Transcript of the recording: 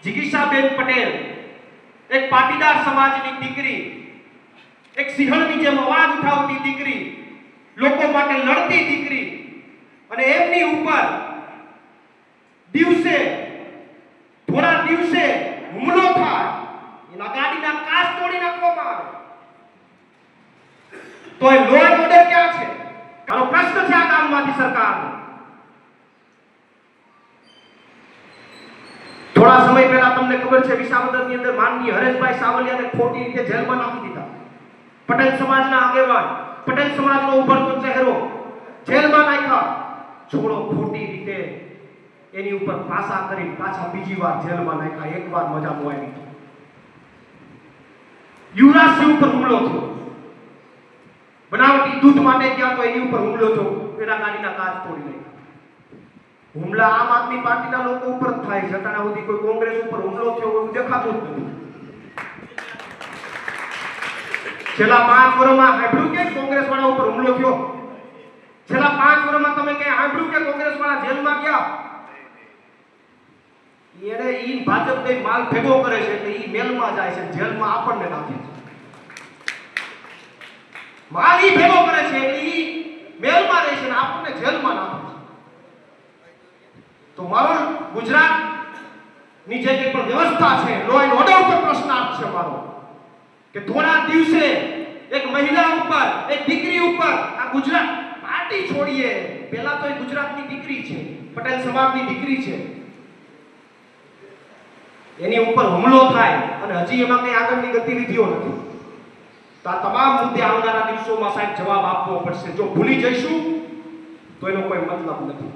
જિગીશાબેન પટેલ એક પાટીદાર સમાજની દીકરી, એક સિંહણની જેમ અવાજ ઉઠાવતી દીકરી, લોકો માટે લડતી દીકરી, અને એમની ઉપર દિવસે થોડા દિવસે હુમલો થાય, એના ગાડીના કાચ તોડી નાખવામાં આવે, તો એ લો એન્ડ ઓર્ડર ક્યાં છે? આનો પ્રશ્ન છે આ ગામમાંથી સરકારનો. થોડા સમય પહેલા તમને ખબર છે વિસાવદરની અંદર માનનીય હરેશભાઈ સાવલિયાને ખોટી રીતે જેલમાં નાખી દીધા. પટેલ સમાજના આગેવાન, પટેલ સમાજનો ઉભરતો ચહેરો જેલમાં નાખ્યા. છોડો ખોટી રીતે એની ઉપર પાસા કરી પાછા બીજી વાર જેલમાં નાખ્યા. એકવાર મજા મોવાઈ. યુવરાજસિંહ ઉપર હુમલો થયો, બનાવટી દૂધ માટે ગયા તો એની ઉપર હુમલો થયો, એના ગાડીના કાચ તોડી નાખ્યા. હુમલા આમ આદમી પાર્ટીના લોકો ઉપર થાય છે, અત્યાર સુધી કોઈ કોંગ્રેસ ઉપર હુમલો થયો એવું દેખાતું જ નથી. છેલ્લા 5 વર્ષમાં સાંભળ્યું કે કોંગ્રેસ વાળા ઉપર હુમલો થયો? છેલ્લા 5 વર્ષમાં તમે ક્યાં સાંભળ્યું કે કોંગ્રેસ વાળા જેલમાં ગયા? એને ઈ ભાજપ કઈ માલ ભેગો કરે છે એટલે ઈ મેલમાં જાય છે, જેલમાં આપણને નાખે છે. માલ ઈ ભેગો કરે છે એટલે ઈ મેલમાં રહે છે અને આપણને જેલમાં નાખે છે. તો મારો ગુજરાતની જે કંઈ પણ વ્યવસ્થા છે, લો એન્ડ ઓર્ડર ઉપર પ્રશ્નાર્થ છે મારો, કે થોડા દિવસે એક મહિલા ઉપર, એક દીકરી ઉપર, આ ગુજરાત પાર્ટી છોડીએ, પહેલા તો એ ગુજરાતની દીકરી છે, પટેલ સમાજની દીકરી છે, એની ઉપર હુમલો થાય અને હજી એમાં કઈ આગળની ગતિવિધિઓ નથી. તો આ તમામ મુદ્દે આવનારા દિવસોમાં સાહેબ જવાબ આપવો પડશે. જો ભૂલી જઈશું તો એનો કોઈ મતલબ નથી.